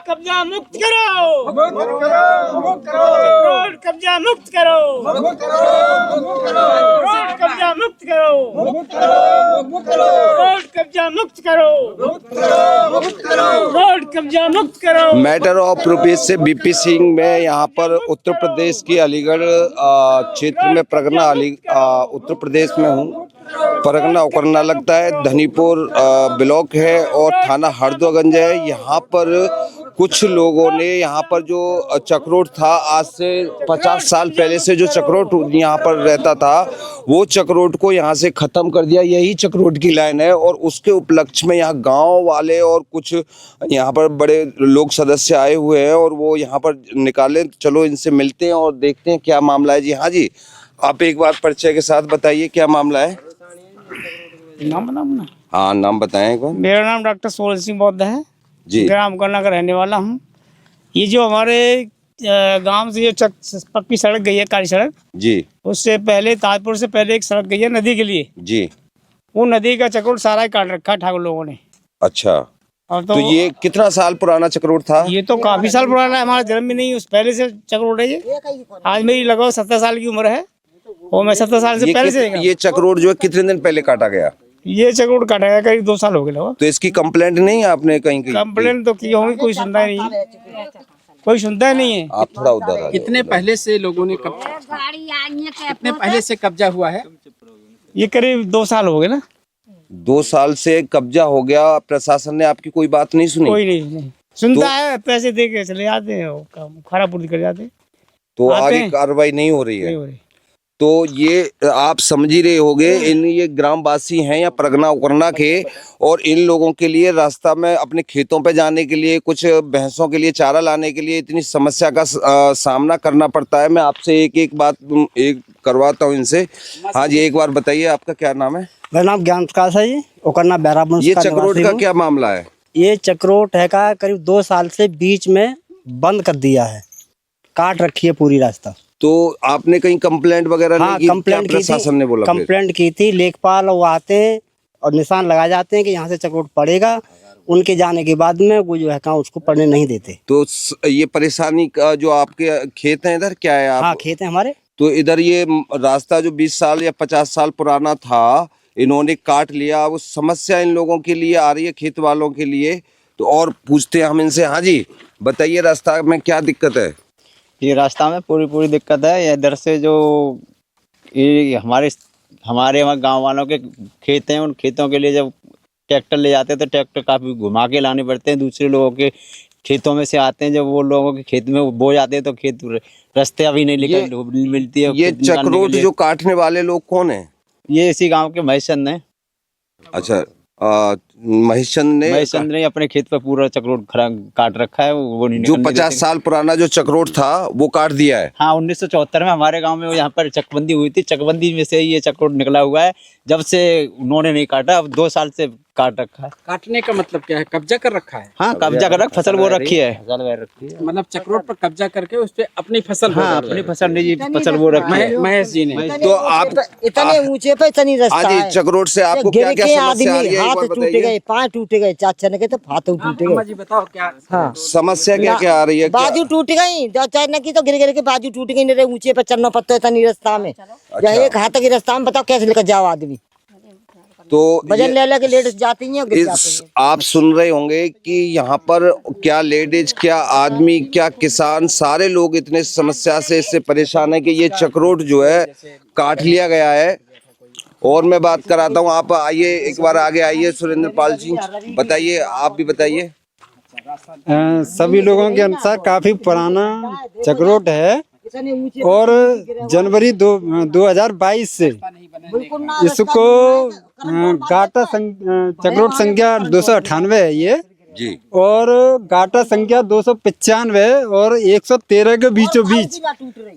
कब्जा मुक्त करो, रोड कब्जा मुक्त करो, रोड कब्जा मुक्त करो, रोड कब्जा मुक्त करो, रोड कब्जा मुक्त करो। मैटर ऑफ रुपीज से बीपी सिंह में यहाँ पर उत्तर प्रदेश की अलीगढ़ क्षेत्र में उत्तर प्रदेश में हूँ। परगना उकरना लगता है, धनीपुर ब्लॉक है और थाना हरदोगंज है। यहाँ पर कुछ लोगों ने यहाँ पर जो चक्रोट था, आज से 50 साल पहले से जो चक्रोट यहाँ पर रहता था, वो चक्रोट को यहाँ से ख़त्म कर दिया। यही चक्रोट की लाइन है और उसके उपलक्ष्य में यहाँ गांव वाले और कुछ यहाँ पर बड़े लोग सदस्य आए हुए हैं और वो यहाँ पर निकाले। चलो इनसे मिलते हैं और देखते हैं क्या मामला है। जी हाँ जी, आप एक बार परिचय के साथ बताइए क्या मामला है। हाँ, नाम बताएं एक बार। मेरा नाम डॉक्टर सोहन सिंह बौद्ध है जी। ग्राम करना का रहने वाला हूँ। ये जो हमारे गांव से जो पक्की सड़क गई है, काली सड़क जी, उससे पहले ताजपुर से पहले एक सड़क गई है नदी के लिए जी। वो नदी का चक्रोट सारा ही काट रखा है ठाकुर लोगों ने। अच्छा, और तो ये कितना साल पुराना चक्रोट था? ये तो काफी साल पुराना है, हमारा जन्म भी नहीं उस पहले से चक्रोट है ये। आज मेरी लगभग 70 साल की उम्र है और मैं 70 साल से पहले से ये चक्रोट जो है कितने दिन पहले काटा गया? ये चक्रोट काटा गया करीब 2 साल हो गए लगभग। तो इसकी कंप्लेंट नहीं आपने कहीं की? कंप्लेंट तो की होगी, कोई सुनता ही नहीं, कोई सुनता ही नहीं है। आप थोड़ा उधर आ कितने पहले से लोगों ने कितने पहले से कब्जा हुआ है? ये करीब 2 साल हो गए ना। 2 साल से कब्जा हो गया। प्रशासन ने आपकी कोई बात नहीं सुनी? कोई नहीं सुनता है, पैसे दे के चले जाते हैं, वो काम खराब पूर्ति कर जाते हैं। तो आते आगे हैं। कार्रवाई नहीं हो रही नहीं है। हो रही। तो ये आप समझ ही रहे होंगे, ये ग्रामवासी हैं या परगना उकरना के, और इन लोगों के लिए रास्ता में अपने खेतों पे जाने के लिए, कुछ भैंसों के लिए चारा लाने के लिए इतनी समस्या का सामना करना पड़ता है। मैं आपसे एक बात करवाता हूँ इनसे। हाँ जी, एक बार बताइए आपका क्या नाम है? मेरा नाम ज्ञान प्रकाश है जी, उकरना बैराबंश ये का चक्रोट निवासी का हूँ। क्या मामला है? ये चक्रोट है का करीब 2 साल से बीच में बंद कर दिया है, काट रखी है पूरी रास्ता। तो आपने कहीं कंप्लेंट वगैरह हाँ, नहीं की? कंप्लेंट की प्रशासन ने बोला? कंप्लेंट की थी। लेखपाल वो आते हैं और निशान लगा जाते हैं कि यहाँ से चक्रोट पड़ेगा। उनके जाने के बाद में वो जो है कहाँ उसको पड़ने नहीं देते। तो ये परेशानी का जो आपके खेत हैं इधर क्या है? हाँ, खेत है हमारे। तो इधर ये रास्ता जो 20 साल या 50 साल पुराना था, इन्होंने काट लिया। वो समस्या इन लोगों के लिए आ रही है, खेत वालों के लिए। तो और पूछते हैं हम इनसे। हाँ जी, बताइए रास्ता में क्या दिक्कत है? ये रास्ता में पूरी दिक्कत है। इधर से जो ये हमारे वहाँ गांव वालों के खेत हैं, उन खेतों के लिए जब ट्रैक्टर ले जाते हैं तो ट्रैक्टर काफ़ी घुमा के लाने पड़ते हैं। दूसरे लोगों के खेतों में से आते हैं, जब वो लोगों के खेत में बो जाते हैं तो खेत रास्ते अभी नहीं मिलती है। ये चक्रोट जो काटने वाले लोग कौन है? ये इसी गाँव के महेश चंद हैं। अच्छा, महेश चंद ने अपने खेत पर पूरा चक्रोट काट रखा है। वो नहीं जो 50 साल पुराना जो चक्रोट था वो काट दिया है। हाँ, 1974 में हमारे गांव में यहाँ पर चकबंदी हुई थी। चकबंदी में से ये चक्रोट निकला हुआ है। जब से उन्होंने नहीं काटा, अब 2 साल से काट रखा है। काटने का मतलब क्या है? कब्जा कर रखा है? हाँ, कब्जा कर रखा, फसल वो रखी है। मतलब चक्रोट पर कब्जा करके उस पे अपनी फसल हाँ, अपनी फसल निजी फसल वो रखी है महेश जी ने। तो आप इतने ऊंचे पे इतनी रास्ता है। चक्रोट से आपको क्या क्या समस्या आ रही है? हाथ टूटे गए, पाँव टूटे गए, चाचा के तो हाथ टूटे अम्मा गए। जी बताओ क्या हाँ, समस्या क्या क्या आ रही है? बाजू टूट गई, चाचा की तो गिर के बाजू टूट गई। मेरे ऊंचे पे चलना पड़ता है इतनी रास्ता में। या एक हाथ की रास्ता में बताओ कैसे लेकर जाओ आदमी। तो वजन ले लेके लेडीज जाती हैं, गिर जाती हैं। आप सुन रहे होंगे कि यहाँ पर क्या लेडीज, क्या आदमी, क्या किसान, सारे लोग इतने समस्या से इससे परेशान है कि ये चक्रोट जो है काट लिया गया है। और मैं बात कराता हूँ, आप आइए एक बार आगे आइए। सुरेंद्र पाल जी बताइए, आप भी बताइए। सभी लोगों के अनुसार काफी पुराना चक्रोट है और जनवरी 2022 से इसको गाटा चक्रोट संख्या 298 है ये जी, और गाटा संख्या 295 और 113 के बीचों बीच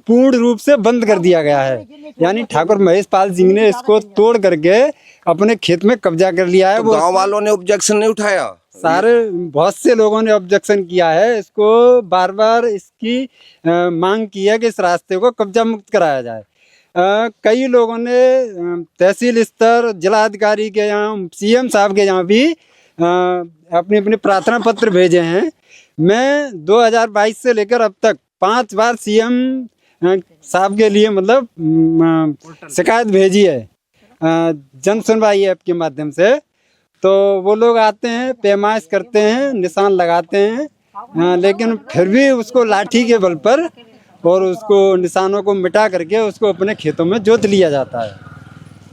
पूर्ण रूप से बंद कर दिया गया है। यानी ठाकुर महेश पाल सिंह ने इसको तोड़ करके अपने खेत में कब्जा कर लिया है। तो वो गांव वालों ने ऑब्जेक्शन नहीं उठाया? सारे बहुत से लोगों ने ऑब्जेक्शन किया है। इसको बार बार इसकी मांग की है कि इस रास्ते को कब्जा मुक्त कराया जाए। कई लोगों ने तहसील स्तर, जिला अधिकारी के यहाँ, सीएम साहब के यहाँ भी अपने अपने प्रार्थना पत्र भेजे हैं मैं 2022 से लेकर अब तक 5 बार सीएम साहब के लिए मतलब शिकायत भेजी है जन सुनवाई ऐप के माध्यम से। तो वो लोग आते हैं, पैमाइश करते हैं, निशान लगाते हैं, लेकिन फिर भी उसको लाठी के बल पर और उसको निशानों को मिटा करके उसको अपने खेतों में जोत लिया जाता है।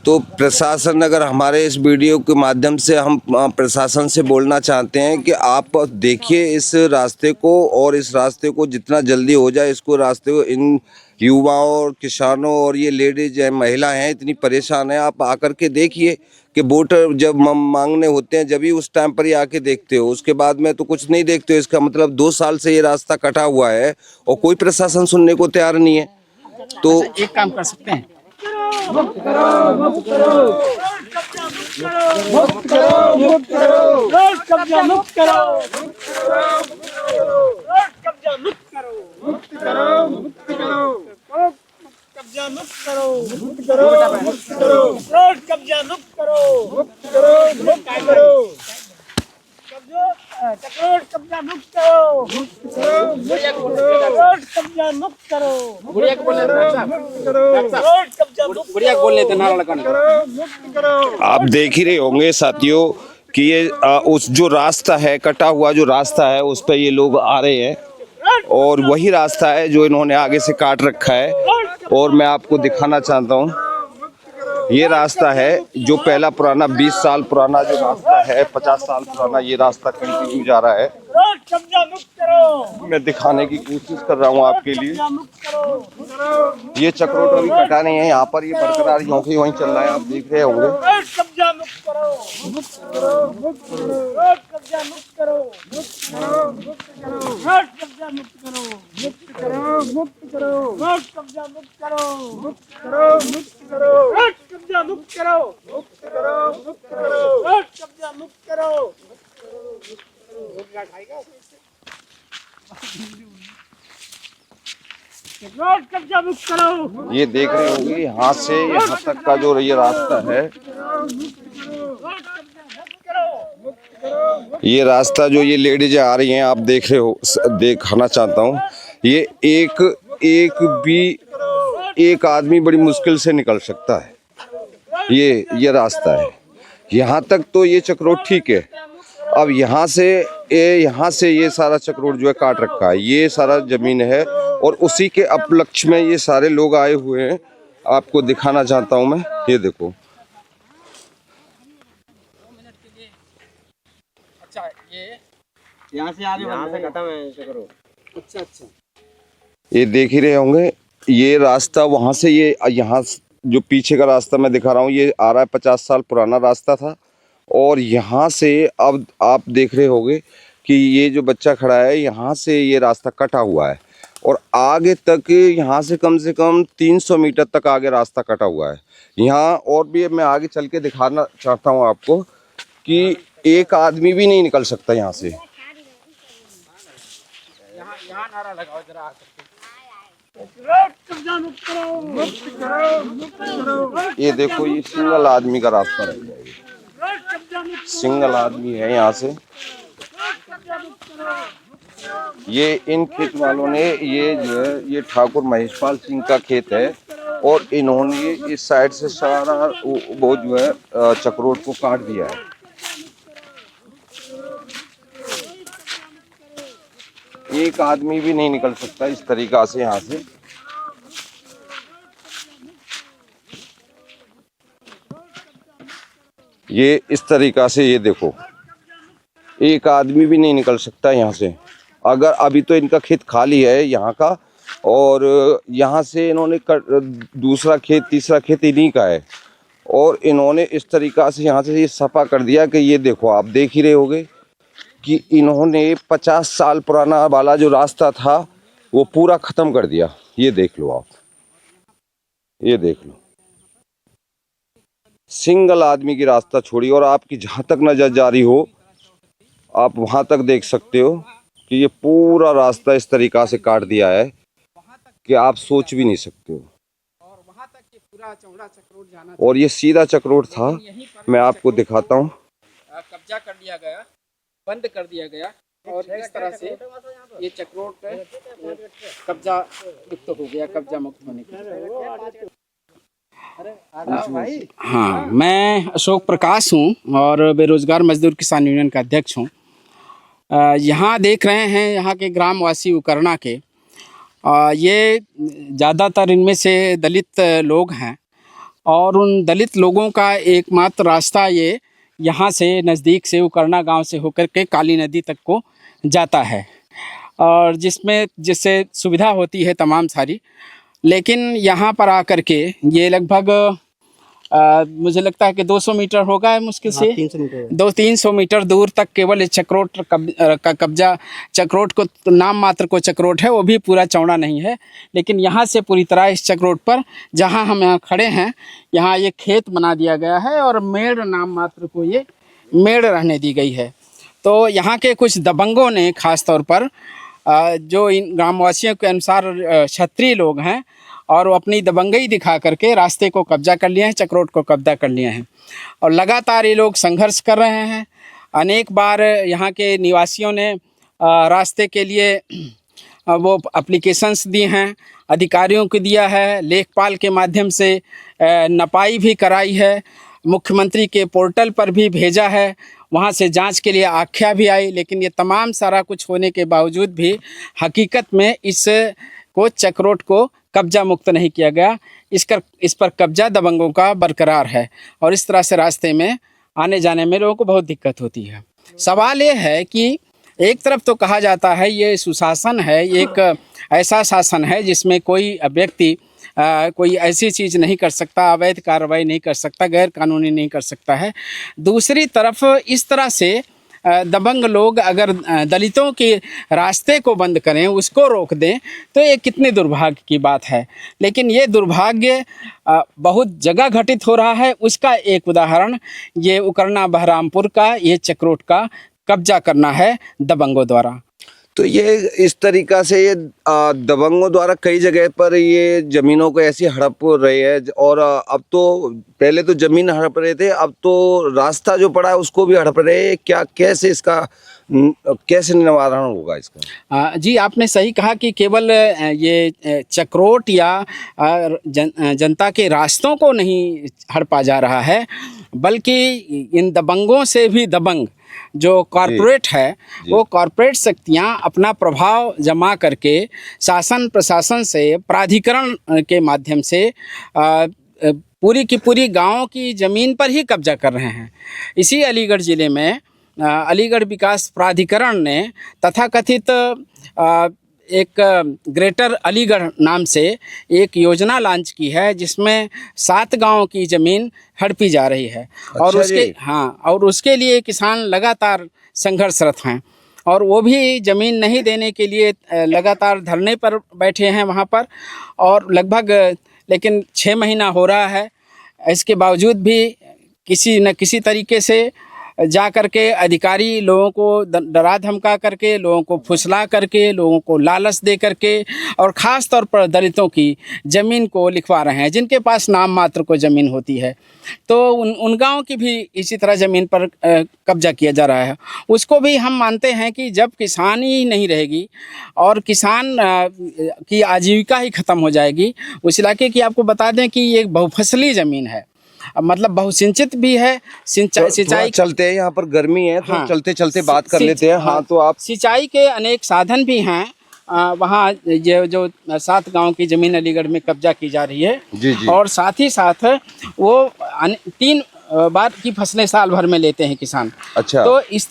तो प्रशासन, अगर हमारे इस वीडियो के माध्यम से हम प्रशासन से बोलना चाहते हैं कि आप देखिए इस रास्ते को, और इस रास्ते को जितना जल्दी हो जाए, इसको रास्ते को, इन युवाओं और किसानों और ये लेडीज है, महिला हैं, इतनी परेशान है। आप आकर के देखिए कि वोटर जब मांगने होते हैं जब ही उस टाइम पर ही आके देखते हो, उसके बाद में तो कुछ नहीं देखते हो। इसका मतलब 2 साल से ये रास्ता कटा हुआ है और कोई प्रशासन सुनने को तैयार नहीं है। तो एक काम कर सकते हैं, बढ़िया बोलने थे नारा लगाने। आप देख ही रहे होंगे साथियों कि ये उस जो रास्ता है, कटा हुआ जो रास्ता है, उस पर ये लोग आ रहे हैं और वही रास्ता है जो इन्होंने आगे से काट रखा है। और मैं आपको दिखाना चाहता हूँ, ये रास्ता है जो पहला पुराना 20 साल पुराना जो रास्ता है, 50 साल पुराना ये रास्ता कंटिन्यू जा रहा है। मैं दिखाने की कोशिश कर रहा हूँ आपके लिए। ये चक्रोट अभी कटा नहीं है, यहाँ पर ये बरकरार यों के वहीं चल रहा है, आप देख रहे होंगे। ये देख रहे होंगे यहाँ से यहाँ तक का जो ये रास्ता है, ये रास्ता जो ये लेडीज आ रही हैं, आप देख रहे हो, दिखाना चाहता हूँ। ये एक आदमी बड़ी मुश्किल से निकल सकता है। ये रास्ता है, यहाँ तक तो ये चक्रोट ठीक है। अब यहाँ से ये सारा चक्रोट जो है काट रखा है, ये सारा जमीन है और उसी के उपलक्ष्य में ये सारे लोग आए हुए हैं। आपको दिखाना चाहता हूँ मैं, ये देखो। अच्छा, ये यहाँ से आगे खत्म है चक्रोट। अच्छा, ये देख ही रहे होंगे, ये रास्ता वहाँ से ये यहाँ जो पीछे का रास्ता मैं दिखा रहा हूँ, ये आ रहा है 50 साल पुराना रास्ता था। और यहाँ से अब आप देख रहे होंगे कि ये जो बच्चा खड़ा है, यहाँ से ये रास्ता कटा हुआ है और आगे तक यहाँ से कम 300 मीटर तक आगे रास्ता कटा हुआ है। यहाँ और भी मैं आगे चल के दिखाना चाहता हूँ आपको कि एक आदमी भी नहीं निकल सकता यहाँ से। यहाँ नारा लगाओ जरा। ये देखो, ये सिंगल आदमी का रास्ता रह जाएगा, सिंगल आदमी है यहाँ से। ये इन खेत वालों ने, ये जो है ये ठाकुर महेशपाल सिंह का खेत है और इन्होंने इस साइड से सारा वो जो है चक्रोट को काट दिया है। एक आदमी भी नहीं निकल सकता इस तरीका से यहाँ से। ये इस तरीका से, ये देखो, एक आदमी भी नहीं निकल सकता यहाँ से। अगर अभी तो इनका खेत खाली है यहाँ का, और यहाँ से इन्होंने दूसरा खेत, तीसरा खेत इन्हीं का है और इन्होंने इस तरीका से यहाँ से ये सफा कर दिया कि ये देखो, आप देख ही रहे होगे कि इन्होंने 50 साल पुराना वाला जो रास्ता था वो पूरा ख़त्म कर दिया। ये देख लो आप, ये देख लो, सिंगल आदमी की रास्ता छोड़ी। और आपकी जहाँ तक नजर जारी हो आप वहाँ तक देख सकते हो कि ये पूरा रास्ता इस तरीका से काट दिया है कि आप सोच भी नहीं सकते हो। और वहाँ तक ये पूरा चौड़ा चक्रोट जाना, और ये सीधा चक्रोट था, मैं आपको दिखाता हूँ। कब्जा कर लिया गया, बंद कर दिया गया और इस तरह से ये चक्रोट कब्जा मुक्त हो गया, कब्जा मुक्त होने के। हाँ, मैं अशोक प्रकाश हूँ और बेरोजगार मजदूर किसान यूनियन का अध्यक्ष हूँ। यहाँ देख रहे हैं यहाँ के ग्रामवासी उकरना के, ये ज़्यादातर इनमें से दलित लोग हैं और उन दलित लोगों का एकमात्र रास्ता ये यहाँ से नज़दीक से उकरना गांव से होकर के काली नदी तक को जाता है और जिससे सुविधा होती है तमाम सारी। लेकिन यहाँ पर आकर के ये लगभग मुझे लगता है कि 200 मीटर होगा मुश्किल से, 300 मीटर दूर तक केवल इस चक्रोट का कब्जा, चक्रोट को नाम मात्र को चक्रोट है, वो भी पूरा चौड़ा नहीं है। लेकिन यहाँ से पूरी तरह इस चक्रोट पर जहाँ हम यहाँ खड़े हैं, यहाँ ये खेत बना दिया गया है और मेड़ नाम मात्र को ये मेड़ रहने दी गई है। तो यहाँ के कुछ दबंगों ने खास तौर पर जो इन ग्रामवासियों के अनुसार क्षत्रिय लोग हैं और वो अपनी दबंगई दिखा करके रास्ते को कब्जा कर लिए हैं, चक्रोट को कब्जा कर लिए हैं और लगातार ये लोग संघर्ष कर रहे हैं। अनेक बार यहाँ के निवासियों ने रास्ते के लिए वो एप्लीकेशंस दी हैं, अधिकारियों को दिया है, लेखपाल के माध्यम से नपाई भी कराई है, मुख्यमंत्री के पोर्टल पर भी भेजा है, वहाँ से जांच के लिए आख्या भी आई। लेकिन ये तमाम सारा कुछ होने के बावजूद भी हकीकत में इस चक्रोट को कब्जा मुक्त नहीं किया गया। इस पर कब्जा दबंगों का बरकरार है और इस तरह से रास्ते में आने जाने में लोगों को बहुत दिक्कत होती है। सवाल ये है कि एक तरफ तो कहा जाता है ये सुशासन है, ये एक ऐसा शासन है जिसमें कोई व्यक्ति कोई ऐसी चीज़ नहीं कर सकता, अवैध कार्रवाई नहीं कर सकता, गैर कानूनी नहीं कर सकता है। दूसरी तरफ इस तरह से दबंग लोग अगर दलितों के रास्ते को बंद करें, उसको रोक दें, तो ये कितने दुर्भाग्य की बात है। लेकिन ये दुर्भाग्य बहुत जगह घटित हो रहा है। उसका एक उदाहरण ये उकरना बहरामपुर का ये चक्रोट का कब्जा करना है दबंगों द्वारा। तो ये इस तरीका से ये दबंगों द्वारा कई जगह पर ये जमीनों को ऐसी हड़प हो रही है और अब तो पहले तो जमीन हड़प रहे थे, अब तो रास्ता जो पड़ा है उसको भी हड़प रहे हैं। क्या कैसे निवारण होगा इसका? जी, आपने सही कहा कि केवल ये चक्रोट या जनता के रास्तों को नहीं हड़पा जा रहा है, बल्कि इन दबंगों से भी दबंग जो कॉरपोरेट है, वो कॉरपोरेट शक्तियाँ अपना प्रभाव जमा करके शासन प्रशासन से, प्राधिकरण के माध्यम से पूरी की पूरी गाँव की ज़मीन पर ही कब्जा कर रहे हैं। इसी अलीगढ़ ज़िले में अलीगढ़ विकास प्राधिकरण ने तथाकथित एक ग्रेटर अलीगढ़ नाम से एक योजना लॉन्च की है, जिसमें 7 गांवों की ज़मीन हड़पी जा रही है। और उसके लिए किसान लगातार संघर्षरत हैं और वो भी ज़मीन नहीं देने के लिए लगातार धरने पर बैठे हैं वहाँ पर, और लगभग लेकिन 6 महीना हो रहा है। इसके बावजूद भी किसी न किसी तरीके से जा करके अधिकारी लोगों को डरा धमका करके, लोगों को फुसला करके, लोगों को लालच दे करके और ख़ास तौर पर दलितों की ज़मीन को लिखवा रहे हैं, जिनके पास नाम मात्र को ज़मीन होती है। तो उन गाँव की भी इसी तरह ज़मीन पर कब्जा किया जा रहा है। उसको भी हम मानते हैं कि जब किसानी नहीं रहेगी और किसान की आजीविका ही ख़त्म हो जाएगी। उस इलाके की आपको बता दें कि ये एक बहुफसली ज़मीन है, मतलब बहुसिंचित भी है। सिंचाई चलते हैं, यहाँ पर गर्मी है तो चलते चलते बात कर लेते हैं। हाँ, तो आप सिंचाई के अनेक साधन भी हैं वहाँ। जो 7 गांव की ज़मीन अलीगढ़ में कब्जा की जा रही है जी। और साथ ही साथ वो 3 बार की फसलें साल भर में लेते हैं किसान। अच्छा। तो इस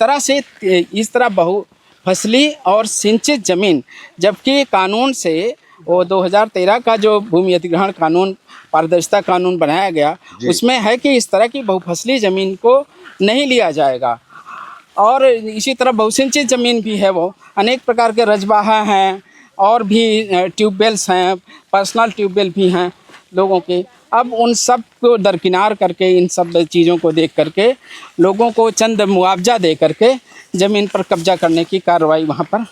तरह बहुफसली और सिंचित ज़मीन, जबकि कानून से वो 2013 का जो भूमि अधिग्रहण कानून, पारदर्शिता कानून बनाया गया, उसमें है कि इस तरह की बहुफसली ज़मीन को नहीं लिया जाएगा। और इसी तरह बहुसिंचित ज़मीन भी है, वो अनेक प्रकार के रजबाहा हैं और भी ट्यूबवेल्स हैं, पर्सनल ट्यूबवेल भी हैं लोगों के। अब उन सब को दरकिनार करके, इन सब चीज़ों को देख करके लोगों को चंद मुआवजा दे करके ज़मीन पर कब्जा करने की कार्रवाई वहाँ पर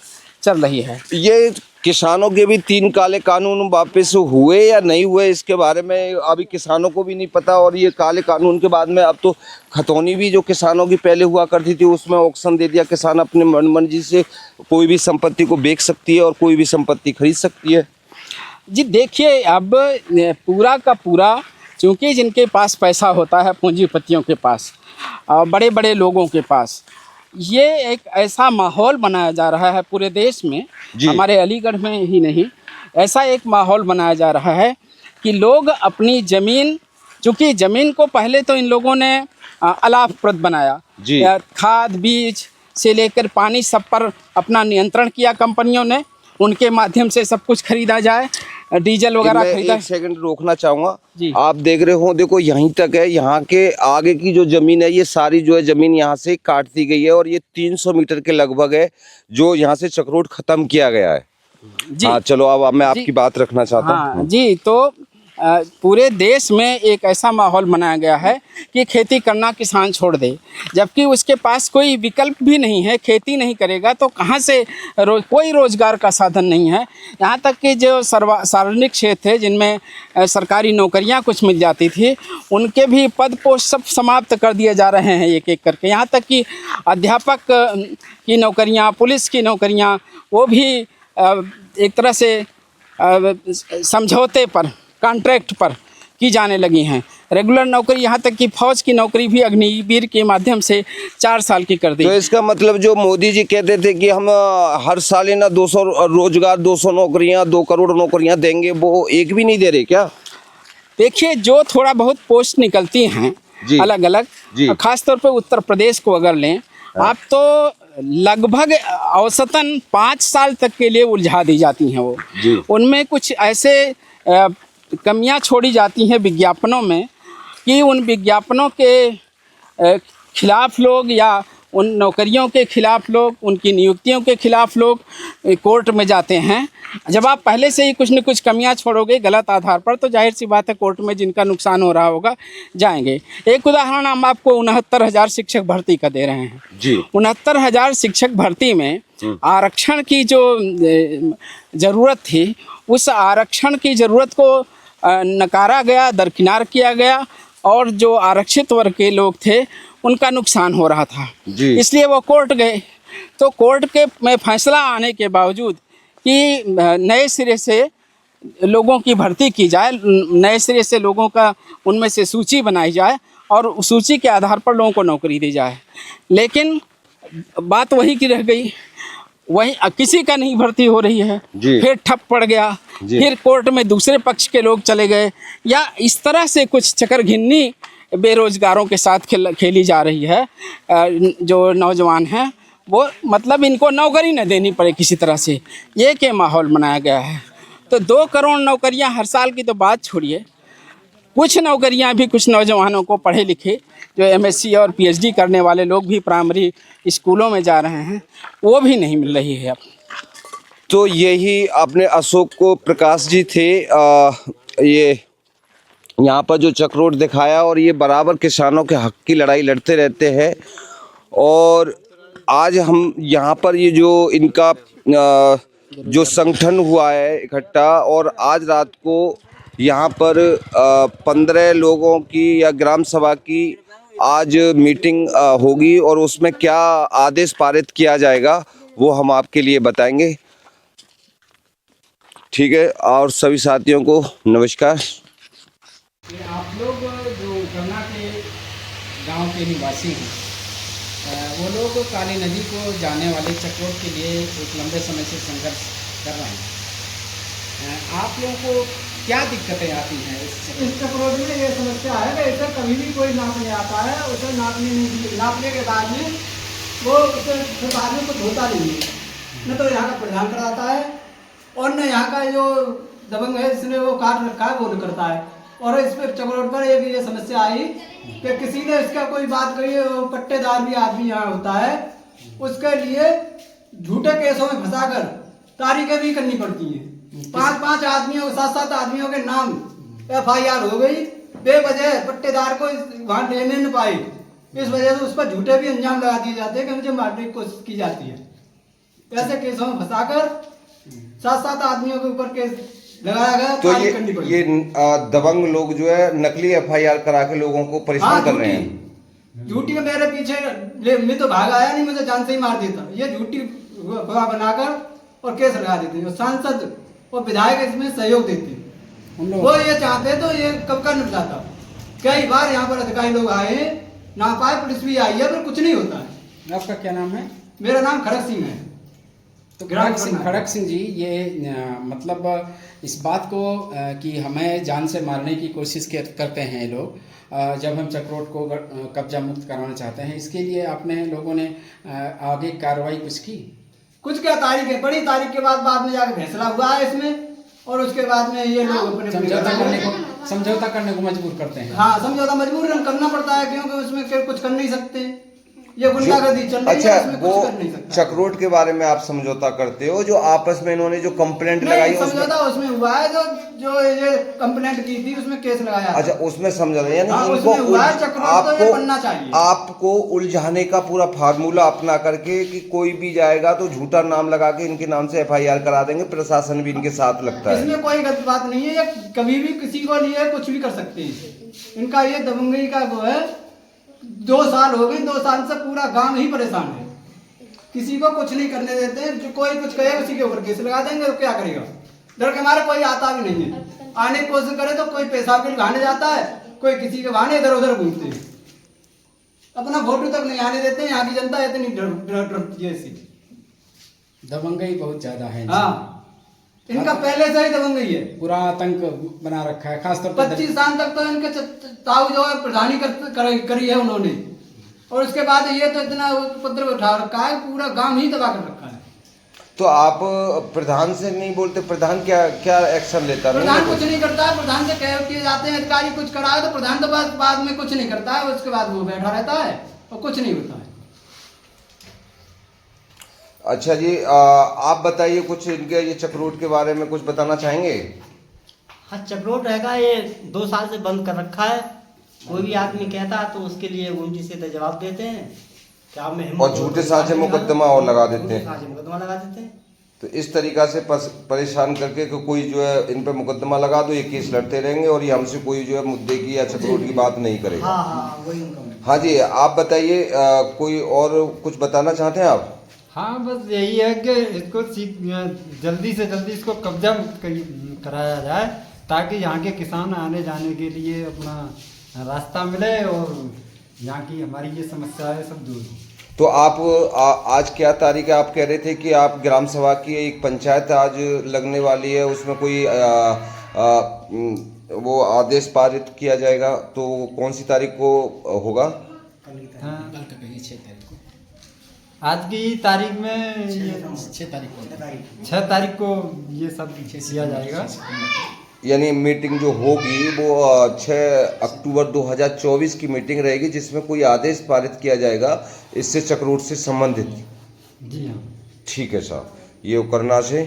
चल रही है। ये किसानों के भी 3 काले कानून वापस हुए या नहीं हुए, इसके बारे में अभी किसानों को भी नहीं पता। और ये काले कानून के बाद में अब तो खतौनी भी जो किसानों की पहले हुआ करती थी उसमें ऑक्शन दे दिया, किसान अपने मनमर्जी से कोई भी संपत्ति को बेच सकती है और कोई भी संपत्ति खरीद सकती है। जी देखिए, अब पूरा का पूरा चूँकि जिनके पास पैसा होता है, पूंजीपतियों के पास, बड़े बड़े लोगों के पास, ये एक ऐसा माहौल बनाया जा रहा है पूरे देश में, हमारे अलीगढ़ में ही नहीं, ऐसा एक माहौल बनाया जा रहा है कि लोग अपनी ज़मीन, चूँकि ज़मीन को पहले तो इन लोगों ने अलाभप्रद बनाया, खाद बीज से लेकर पानी सब पर अपना नियंत्रण किया कंपनियों ने, उनके माध्यम से सब कुछ खरीदा जाए, डीजल वगैरह खरीदा। एक सेकंड रोकना चाहूँगा, आप देख रहे हो, देखो यहीं तक है, यहाँ के आगे की जो जमीन है ये सारी जो है जमीन यहाँ से काट दी गई है और ये 300 मीटर के लगभग है जो यहाँ से चक्रोड खत्म किया गया है। हाँ चलो, अब मैं आपकी बात रखना चाहता हूँ। जी, तो पूरे देश में एक ऐसा माहौल बनाया गया है कि खेती करना किसान छोड़ दे, जबकि उसके पास कोई विकल्प भी नहीं है। खेती नहीं करेगा तो कहाँ से कोई रोज़गार का साधन नहीं है। यहाँ तक कि जो सार्वजनिक क्षेत्र है जिनमें सरकारी नौकरियाँ कुछ मिल जाती थी, उनके भी पद पोस्ट सब समाप्त कर दिए जा रहे हैं एक एक करके। यहाँ तक कि अध्यापक की नौकरियाँ, पुलिस की नौकरियाँ, वो भी एक तरह से समझौते पर, कॉन्ट्रैक्ट पर की जाने लगी हैं। रेगुलर नौकरी, यहाँ तक कि फौज की नौकरी भी अग्निवीर के माध्यम से 4 साल की कर दी। तो इसका मतलब जो मोदी जी कहते थे कि हम हर साल ना 200 रोजगार, 200 नौकरियाँ, 2 करोड़ नौकरियाँ देंगे, वो एक भी नहीं दे रहे क्या? देखिए, जो थोड़ा बहुत पोस्ट निकलती हैं अलग अलग, खासतौर पर उत्तर प्रदेश को अगर लें आप, तो लगभग औसतन 5 साल तक के लिए उलझा दी जाती हैं वो। उनमें कुछ ऐसे कमियां छोड़ी जाती हैं विज्ञापनों में कि उन विज्ञापनों के खिलाफ लोग या उन नौकरियों के खिलाफ लोग, उनकी नियुक्तियों के खिलाफ लोग कोर्ट में जाते हैं। जब आप पहले से ही कुछ न कुछ कमियां छोड़ोगे गलत आधार पर, तो जाहिर सी बात है कोर्ट में जिनका नुकसान हो रहा होगा जाएंगे। एक उदाहरण हम आपको 69,000 शिक्षक भर्ती का दे रहे हैं। 69,000 शिक्षक भर्ती में आरक्षण की जो ज़रूरत थी, उस आरक्षण की ज़रूरत को नकारा गया, दरकिनार किया गया, और जो आरक्षित वर्ग के लोग थे उनका नुकसान हो रहा था, इसलिए वो कोर्ट गए। तो कोर्ट के में फैसला आने के बावजूद कि नए सिरे से लोगों की भर्ती की जाए, नए सिरे से लोगों का उनमें से सूची बनाई जाए और उस सूची के आधार पर लोगों को नौकरी दी जाए, लेकिन बात वही की रह गई, वही किसी का नहीं भर्ती हो रही है। फिर ठप पड़ गया, फिर कोर्ट में दूसरे पक्ष के लोग चले गए, या इस तरह से कुछ चक्करघिन्नी बेरोजगारों के साथ खेली जा रही है। जो नौजवान हैं वो, मतलब इनको नौकरी न देनी पड़े किसी तरह से, ये के माहौल बनाया गया है। तो 2 करोड़ नौकरियां हर साल की तो बात छोड़िए, कुछ नौकरियां भी कुछ नौजवानों को, पढ़े लिखे जो MSc और PhD करने वाले लोग भी प्राइमरी स्कूलों में जा रहे हैं, वो भी नहीं मिल रही है अब। तो यही अपने अशोक को प्रकाश जी थे, ये यहाँ पर जो चक्रोड दिखाया, और ये बराबर किसानों के हक की लड़ाई लड़ते रहते हैं। और आज हम यहाँ पर ये जो इनका जो संगठन हुआ है इकट्ठा, और आज रात को यहाँ पर 15 लोगों की या ग्राम सभा की आज मीटिंग होगी, और उसमें क्या आदेश पारित किया जाएगा वो हम आपके लिए बताएंगे। ठीक है, और सभी साथियों को नमस्कार। आप लोग जो गन्ना के गांव के निवासी हैं, वो लोग काली नदी को जाने वाले चक्रोड के लिए एक लंबे समय से संघर्ष कर रहे हैं। आप लोगों को क्या दिक्कतें आती हैं इस चक्रोड में? ये समस्या है कि इसे कभी भी कोई नापने आता है, उसे नापने के बाद में वो उसे बाद में कुछ होता नहीं है, न तो यहाँ का प्रधान कराता है और न यहाँ का जो दबंग है जिसने वो काट रखा है वो न करता है। और इस पर चक्रोड पर एक ये समस्या आई कि किसी ने इसका कोई बात कही, पट्टेदार भी आदमी यहाँ होता है, उसके लिए झूठे केसों में फंसाकर तारीखें भी करनी पड़ती हैं। 5-5 आदमियों, 7-7 आदमियों के नाम FIR हो गई, बेवजह पट्टेदार को वहाँ लेने न पाए, इस वजह से उस पर झूठे भी अंजाम लगा दिए जाते हैं कि मुझे मारने की कोशिश की जाती है। ऐसे केसों में फंसाकर 7-7 आदमियों के ऊपर केस लगाया गया। तो तारीख करनी पड़ी। ये दबंग लोग जो है नकली एफआईआर करा के लोगों को परेशान कर रहे हैं। झूठी में मेरे पीछे मैं तो भाग आया नहीं, मुझे जान से ही मार देता। ये झूठी गवाह बनाकर और केस लगा देते हैं। सांसद और विधायक इसमें सहयोग देते हैं। वो ये चाहते तो ये कब का निपट जाता। कई बार यहाँ पर अधिकारी लोग आए ना पाए, पुलिस भी आई है, पर कुछ नहीं होता है। आपका क्या नाम है? मेरा नाम खड़क सिंह है। तो खड़क सिंह जी, ये मतलब इस बात को कि हमें जान से मारने की कोशिश करते हैं ये लोग, जब हम चक्रोट को कब्जा मुक्त कराना चाहते हैं, इसके लिए आपने लोगों ने आगे कार्रवाई कुछ की? कुछ क्या, तारीख है बड़ी, तारीख के बाद में जाकर फैसला हुआ है इसमें, और उसके बाद में ये लोग अपने समझौता करने को मजबूर करते हैं। हाँ, समझौता मजबूरन करना पड़ता है, क्योंकि उसमें कुछ कर नहीं सकते। ये गुंडागर्दी चल रही अच्छा, है, इसमें वो कुछ कर नहीं सकता। चक्रोट के बारे में आप समझौता करते हो, जो आपस में इन्होंने जो कंप्लेंट लगाई नहीं, समझौता उसमें हुआ है जो ये कंप्लेंट की थी उसमें केस लगाया। अच्छा, उसमें समझौता, यानी हाँ, इनको उसमें हुआ है। चक्रोट तो ये बनना चाहिए। आपको उलझाने का पूरा फार्मूला अपना करके कि कोई भी जाएगा तो झूठा नाम लगा के इनके नाम से एफआईआर करा देंगे, प्रशासन भी इनके साथ लगता है। इसमें कोई गलत बात नहीं है, ये कभी भी किसी को लिए कुछ भी कर सकते हैं। इनका ये दबंगई का वो है। 2 साल हो गए, 2 साल से पूरा गांव ही परेशान है। किसी को कुछ नहीं करने देते हैं। जो कोई कुछ कहे उसी के ऊपर केस लगा देंगे, तो क्या करेगा? डर के मारे कोई आता भी नहीं है। आने की कोशिश करे तो कोई पेशाब के लिए बहाने जाता है, कोई किसी के बहाने इधर उधर घूमते हैं। अपना वोट तक नहीं आने देते हैं। यहाँ की जनता इतनी डरती है इससे। दबंगई बहुत ज्यादा है। हाँ, इनका पहले से ही दबंगई है, पूरा आतंक बना रखा है। खासतौर पर 25 साल तक तो इनके ताऊ जो है प्रधानी करी है उन्होंने, और उसके बाद ये तो इतना उपद्रव उठा रखा है, पूरा गांव ही तबाह कर रखा है। तो आप प्रधान से नहीं बोलते? प्रधान क्या एक्शन लेता है? प्रधान कुछ नहीं करता है। प्रधान से कह किए जाते हैं अधिकारी कुछ कराए, तो प्रधान तो बाद में कुछ नहीं करता है। उसके बाद वो बैठा रहता है और कुछ नहीं होता है। अच्छा जी, आप बताइए कुछ इनके ये चक्रोट के बारे में कुछ बताना चाहेंगे? हाँ, चक्रोट रहेगा, ये 2 साल से बंद कर रखा है। कोई भी आदमी कहता है तो उसके लिए उल्टी सीधे जवाब देते हैं। क्या में और झूठे साझे मुकदमा और लगा देते हैं। मुकदमा लगा देते हैं। तो इस तरीका से परेशान करके कि कोई जो है इन पे मुकदमा लगा दो, ये केस लड़ते रहेंगे और ये हमसे कोई जो है मुद्दे की या चक्रोट की बात नहीं करेगा। हाँ, वही उनका। हाँ जी, आप बताइए, कोई और कुछ बताना चाहते हैं आप? हाँ, बस यही है कि इसको जल्दी से जल्दी इसको कब्जा मुक्त कराया जाए, ताकि यहाँ के किसान आने जाने के लिए अपना रास्ता मिले और यहाँ की हमारी ये समस्या है सब दूर हो। तो आप आज क्या तारीख है? आप कह रहे थे कि आप ग्राम सभा की एक पंचायत आज लगने वाली है, उसमें कोई वो आदेश पारित किया जाएगा, तो कौन सी तारीख को होगा? हाँ, 6 तारीख को। आज की तारीख में 6 तारीख को ये सब किया जाएगा। यानी मीटिंग जो होगी वो 6 अक्टूबर 2024 की मीटिंग रहेगी, जिसमें कोई आदेश पारित किया जाएगा इससे चक्रोट से संबंधित। जी हाँ, ठीक है साहब, ये करना से